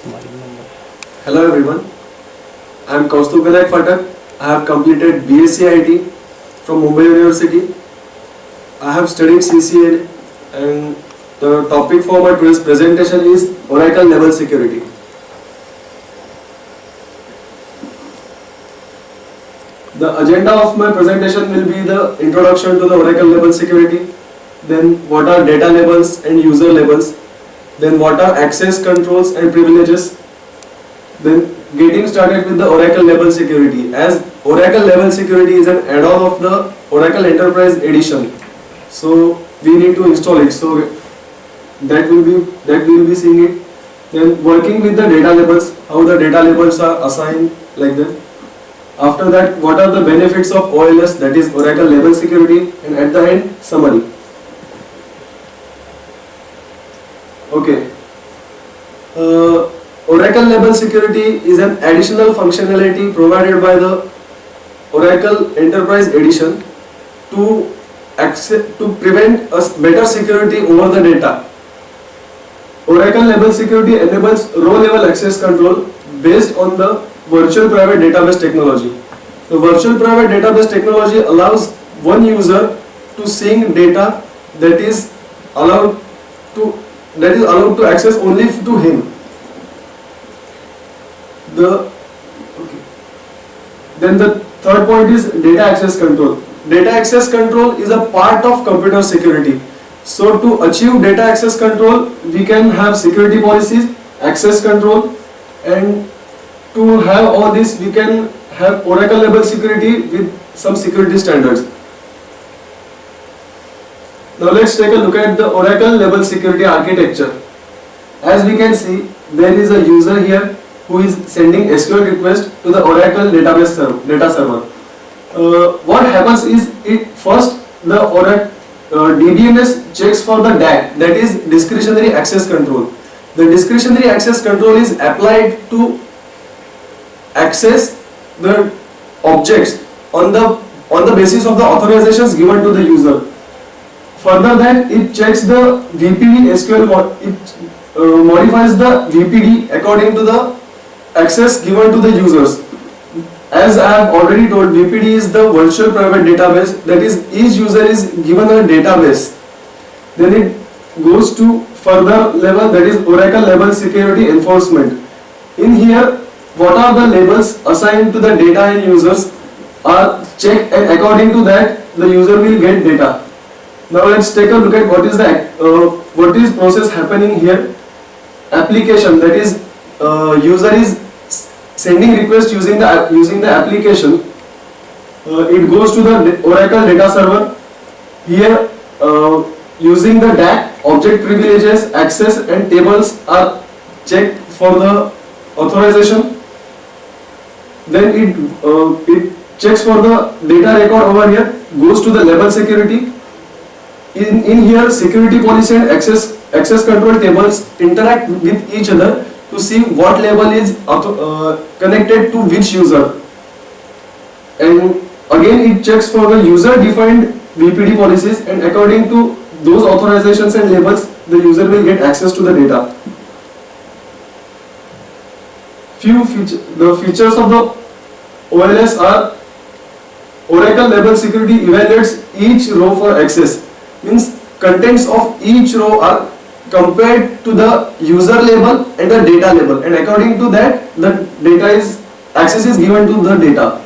Hello everyone, I am Kaustubh Vinayak Phatak. I have completed BSc IT from Mumbai University. I have studied CCNA and the topic for my today's presentation is Oracle Level Security. The agenda of my presentation will be the introduction to the Oracle Level Security, then what are data labels and user labels, then what are access controls and privileges, then getting started with the Oracle Level Security, as Oracle Level Security is an add-on of the Oracle Enterprise Edition, so we need to install it. So that we will be seeing it. Then working with the data labels, how the data labels are assigned like that. After that, what are the benefits of OLS, that is Oracle Level Security, and at the end, summary. Okay. Oracle Level Security is an additional functionality provided by the Oracle Enterprise Edition to prevent a better security over the data. Oracle Level Security enables row-level access control based on the Virtual Private Database technology. The Virtual Private Database technology allows one user to sync data that is allowed to access only to him. Then the third point is data access control. Data access control is a part of computer security. So to achieve data access control, we can have security policies, access control, and to have all this, we can have Oracle Level Security with some security standards. Now let's take a look at the Oracle Level Security architecture. As we can see, there is a user here who is sending SQL request to the Oracle data server. What happens is, first the Oracle DBMS checks for the DAC, that is discretionary access control. The discretionary access control is applied to access the objects on the basis of the authorizations given to the user. Further that, it checks the VPD SQL, it modifies the VPD according to the access given to the users. As I have already told, VPD is the virtual private database, that is each user is given a database. Then it goes to further level, that is Oracle Level Security Enforcement. In here, what are the labels assigned to the data and users are checked, and according to that the user will get data. Now let's take a look at what is process happening here. Application, that is user is sending request using the application. It goes to the Oracle data server. Here using the DAC, object privileges, access and tables are checked for the authorization. Then it checks for the data record over here, goes to the level security. In here, security policy and access control tables interact with each other to see what label is connected to which user. And again, it checks for the user defined VPD policies, and according to those authorizations and labels, the user will get access to the data. The features of the OLS are: Oracle Level Security evaluates each row for access, means contents of each row are compared to the user label and the data label, and according to that the access is given to the data.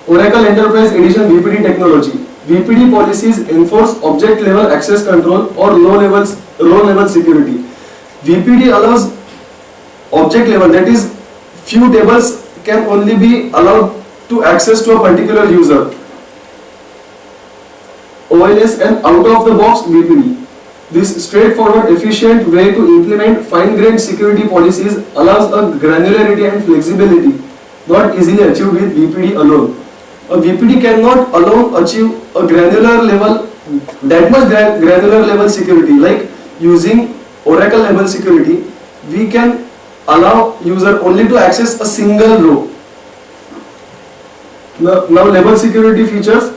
Oracle Enterprise Edition VPD technology. VPD policies enforce object level access control or row level security. VPD allows object level, that is few tables can only be allowed to access to a particular user. OLS and out of the box VPD. This straightforward, efficient way to implement fine-grained security policies allows a granularity and flexibility not easily achieved with VPD alone. A VPD cannot alone achieve a granular level, that much granular level security. Like using Oracle Level Security, we can allow user only to access a single row. Now level security features.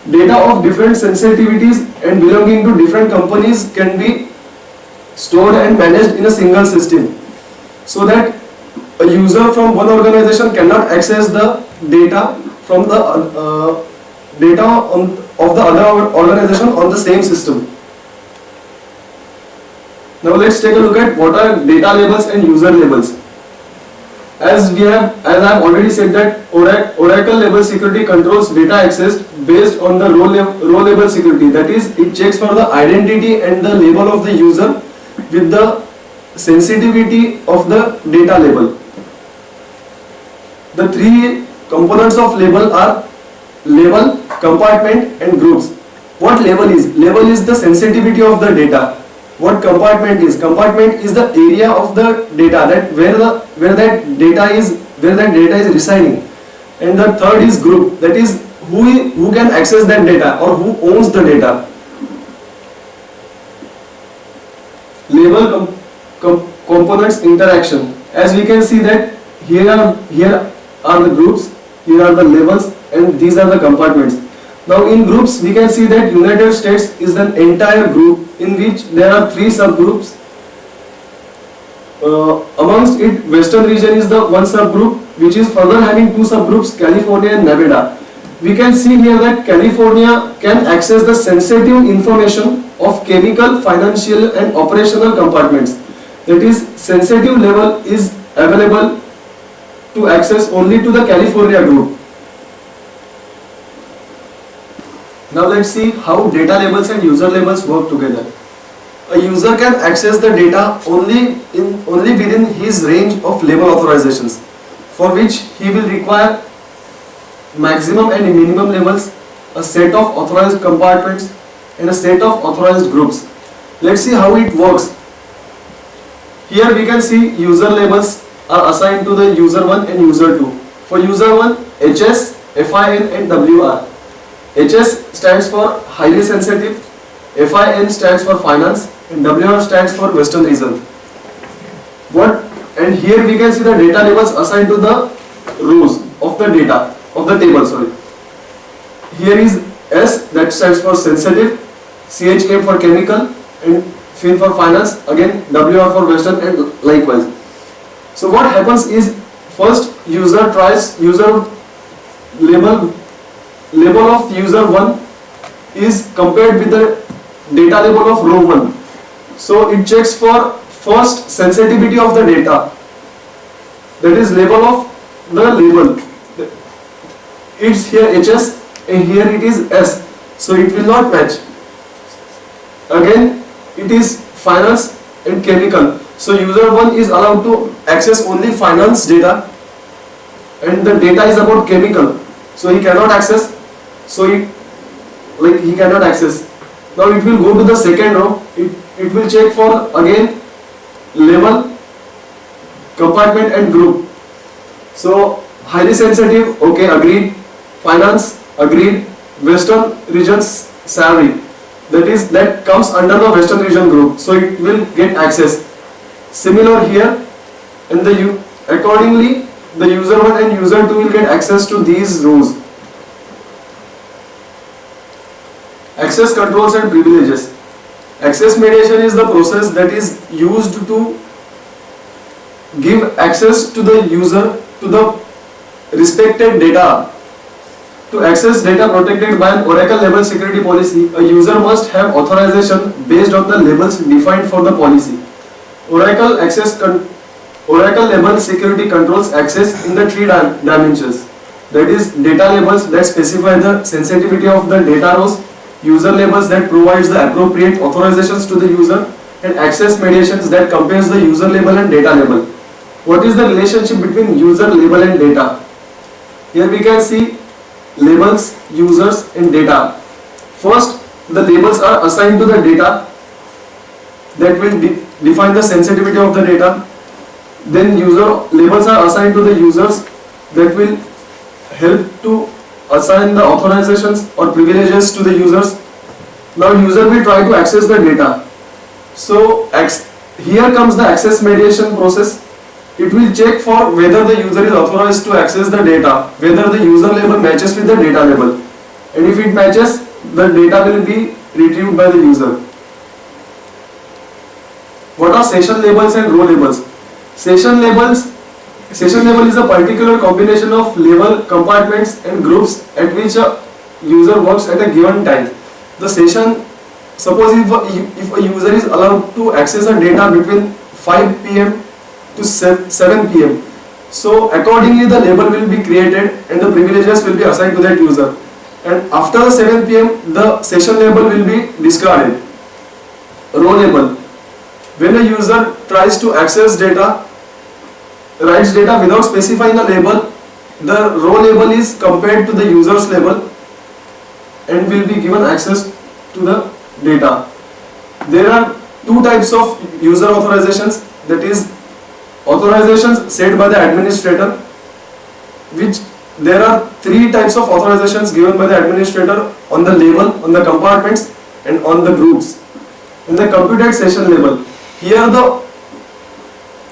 Data of different sensitivities and belonging to different companies can be stored and managed in a single system. so that a user from one organization cannot access the data from the data of the other organization on the same system. Now let's take a look at what are data labels and user labels. As I have already said that Oracle Label Security controls data access based on the row label security. That is, it checks for the identity and the label of the user with the sensitivity of the data label. The three components of label are label, compartment and groups. What label is? Label is the sensitivity of the data. What compartment is? Compartment is the area of the data, that where that data is residing. And the third is group, that is who can access that data or who owns the data. Label components interaction. As we can see that here are the groups, here are the labels, and these are the compartments. Now in groups we can see that United States is an entire group in which there are three subgroups. Amongst it, Western region is the one subgroup, which is further having two subgroups, California and Nevada. We can see here that California can access the sensitive information of chemical, financial and operational compartments. That is, sensitive level is available to access only to the California group. Now let's see how data labels and user labels work together. A user can access the data only within his range of label authorizations, for which he will require maximum and minimum labels, a set of authorized compartments and a set of authorized groups. Let's see how it works. Here we can see user labels are assigned to the user 1 and user 2. For user 1, HS, FIN and WR. HS stands for highly sensitive, FIN stands for finance and WR stands for Western region. And here we can see the data labels assigned to the rows of the data, of the table, sorry. Here is S, that stands for sensitive, CHM for chemical and FIN for finance, again WR for Western and likewise. So what happens is, first user tries label of user 1 is compared with the data label of row 1. So it checks for first sensitivity of the data, that is label of the label. It's here HS and here it is S, so it will not match. Again it is finance and chemical, so user 1 is allowed to access only finance data and the data is about chemical, so he cannot access. So he cannot access. Now it will go to the second row. It will check for again label, compartment and group. So highly sensitive, okay, agreed. Finance, agreed. Western region's salary, that comes under the Western region group. So it will get access. Similar here, and accordingly the user 1 and user 2 will get access to these rows. Access controls and privileges. Access mediation is the process that is used to give access to the user to the respected data. To access data protected by an Oracle Label Security policy, a user must have authorization based on the labels defined for the policy. Oracle Label Security controls access in the three dimensions. That is, data labels that specify the sensitivity of the data rows, user labels that provides the appropriate authorizations to the user, and access mediations that compares the user label and data label. What is the relationship between user label and data? Here we can see labels, users and data. First, the labels are assigned to the data that will define the sensitivity of the data. Then labels are assigned to the users that will help to assign the authorizations or privileges to the users. Now user will try to access the data. So here comes the access mediation process. It will check for whether the user is authorized to access the data, whether the user label matches with the data label, and if it matches, the data will be retrieved by the user. What are session labels and row labels? Session labels. Session label is a particular combination of label compartments and groups at which a user works at a given time. The session, suppose if a user is allowed to access a data between 5 p.m. to 7 p.m. So accordingly the label will be created and the privileges will be assigned to that user. And after the 7 p.m. the session label will be discarded. Row label. When a user tries to access data, writes data without specifying a label, the row label is compared to the user's label and will be given access to the data. There are two types of user authorizations, that is authorizations set by the administrator, which there are three types of authorizations given by the administrator on the label, on the compartments and on the groups. In the computed session label, here the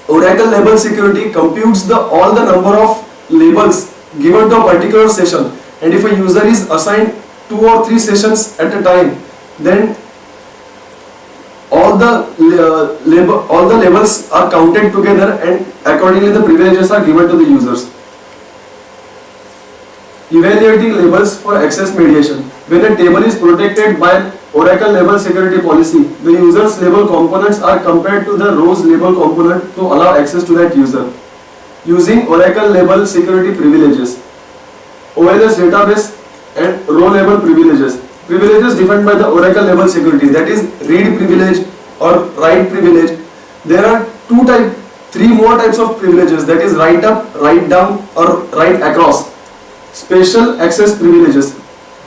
Oracle label security computes all the number of labels given to a particular session, and if a user is assigned 2 or 3 sessions at a time, then all the labels are counted together and accordingly the privileges are given to the users. Evaluating labels for access mediation. When a table is protected by Oracle label security policy, the user's label components are compared to the row's label component to allow access to that user. Using Oracle label security privileges. OLS database and row label privileges. Privileges defined by the Oracle label security, that is read privilege or write privilege. There are 3 more types of privileges, that is write up, write down or write across. Special access privileges,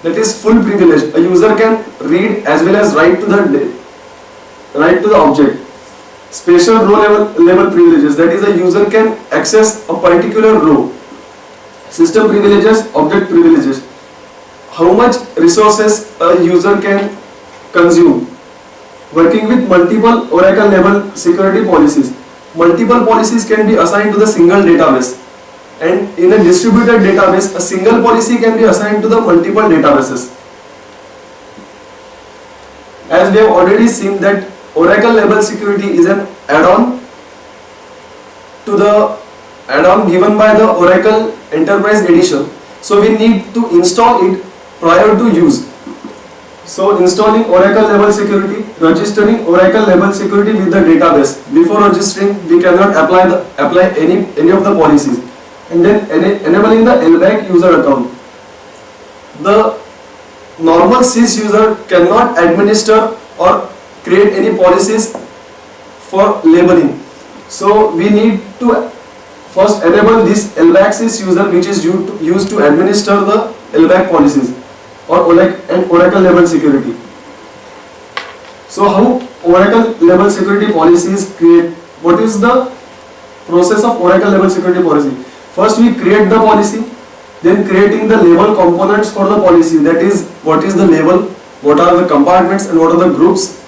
that is full privilege. A user can read as well as write to the object. Special row level privileges, that is a user can access a particular row. System privileges, object privileges. How much resources a user can consume. Working with multiple Oracle label security policies. Multiple policies can be assigned to the single database. And in a distributed database, a single policy can be assigned to the multiple databases. As we have already seen that Oracle label security is an add-on to the add-on given by the Oracle Enterprise Edition. So we need to install it prior to use. So installing Oracle label security, registering Oracle label security with the database. Before registering, we cannot apply any of the policies. And then enabling the LBAC user account. The normal sys user cannot administer or create any policies for labeling. So we need to first enable this LBAC sys user, which is used to administer the LBAC policies or Oracle label security. So how Oracle label security policies create? What is the process of Oracle label security policy? First we create the policy, then creating the label components for the policy, that is what is the label, what are the compartments and what are the groups.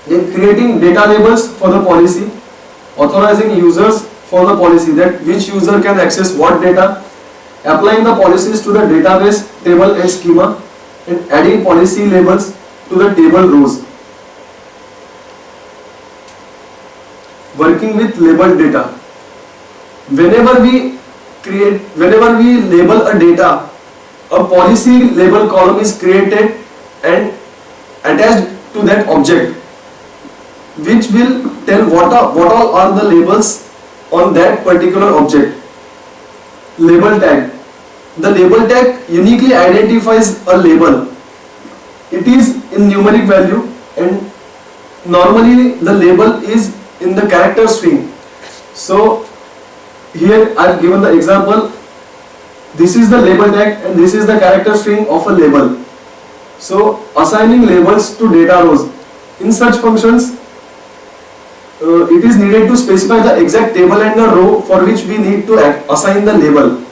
Then creating data labels for the policy, authorizing users for the policy, that which user can access what data, applying the policies to the database, table and schema, and adding policy labels to the table rows. Working with labeled data. Whenever we label a data, a policy label column is created and attached to that object, which will tell what all are the labels on that particular object. Label tag. The label tag uniquely identifies a label. It is in numeric value and normally the label is in the character string. So here I have given the example. This is the label tag and this is the character string of a label. So assigning labels to data rows. In such functions, it is needed to specify the exact table and the row for which we need to assign the label.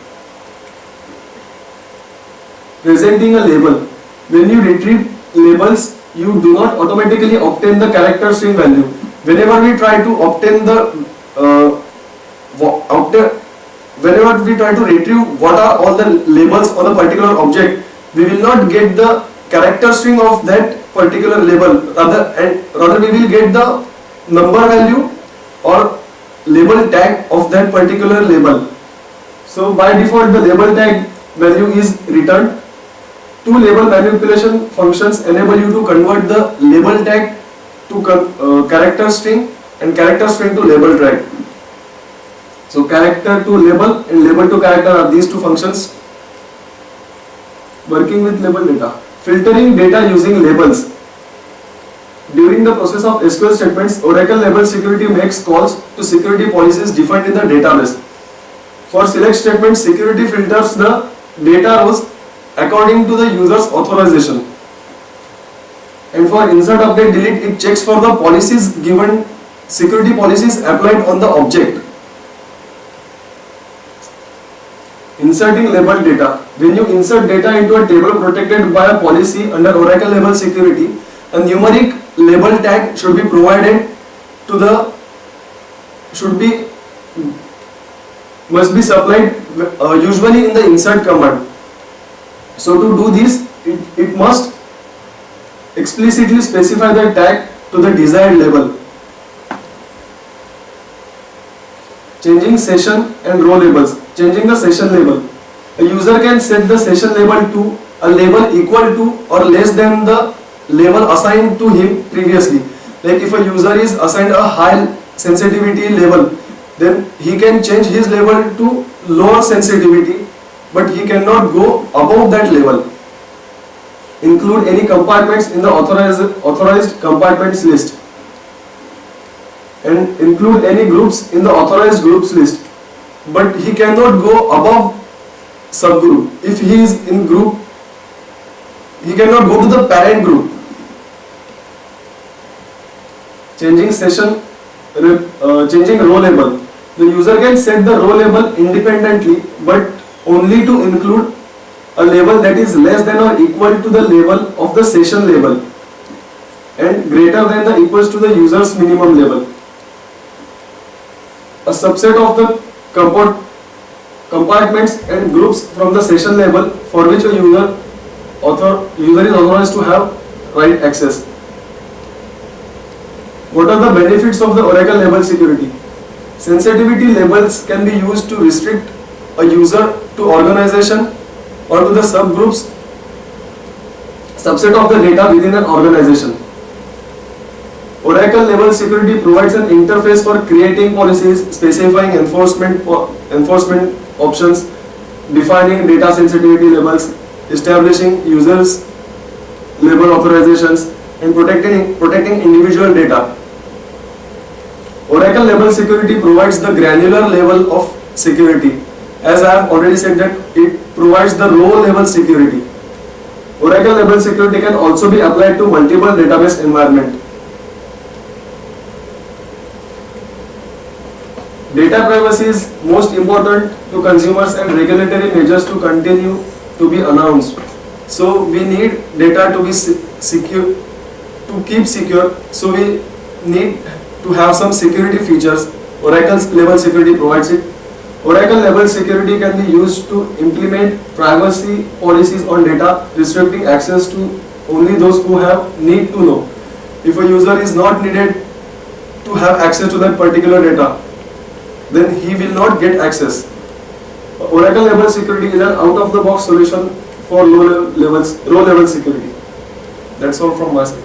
Presenting a label. When you retrieve labels, you do not automatically obtain the character string value. Whenever we try to obtain the whenever we try to retrieve what are all the labels on a particular object, we will not get the character string of that particular label. Rather we will get the number value or label tag of that particular label. So by default the label tag value is returned. Two label manipulation functions enable you to convert the label tag to character string and character string to label tag. So character to label and label to character are these two functions. Working with label data. Filtering data using labels. During the process of SQL statements, Oracle Label Security makes calls to security policies defined in the database. For select statements, security filters the data rows according to the user's authorization. And for insert, update, delete, it checks for the policies given, security policies applied on the object. Inserting label data. When you insert data into a table protected by a policy under Oracle Label Security, a numeric label tag should be provided to the, must be supplied usually in the insert command. So to do this, it must explicitly specify the tag to the desired label. Changing session and row labels. Changing the session label. A user can set the session label to a label equal to or less than the label assigned to him previously. Like if a user is assigned a high sensitivity label, then he can change his label to lower sensitivity, but he cannot go above that label. Include any compartments in the authorized compartments list, and include any groups in the authorized groups list, but he cannot go above subgroup. If he is in group, he cannot go to the parent group. Changing session, changing row label. The user can set the row label independently, but only to include a label that is less than or equal to the label of the session label and greater than or equals to the user's minimum label. A subset of the compartments and groups from the session label for which a user is authorized to have write access. What are the benefits of the Oracle Label Security? Sensitivity labels can be used to restrict a user to organization or to the subgroups, subset of the data within an organization. Oracle Label Security provides an interface for creating policies, specifying enforcement options, defining data sensitivity labels, establishing users label authorizations, and protecting individual data. Oracle Label Security provides the granular level of security. As I have already said that it provides the row level security. Oracle Label Security can also be applied to multiple database environment. Data privacy is most important to consumers and regulatory measures to continue to be announced. So we need data to be secure, to keep secure. So we need to have some security features. Oracle's Label Security provides it. Oracle Label Security can be used to implement privacy policies on data, restricting access to only those who have need to know. If a user is not needed to have access to that particular data, then he will not get access. Oracle Label Security is an out-of-the-box solution for row level security. That's all from my side.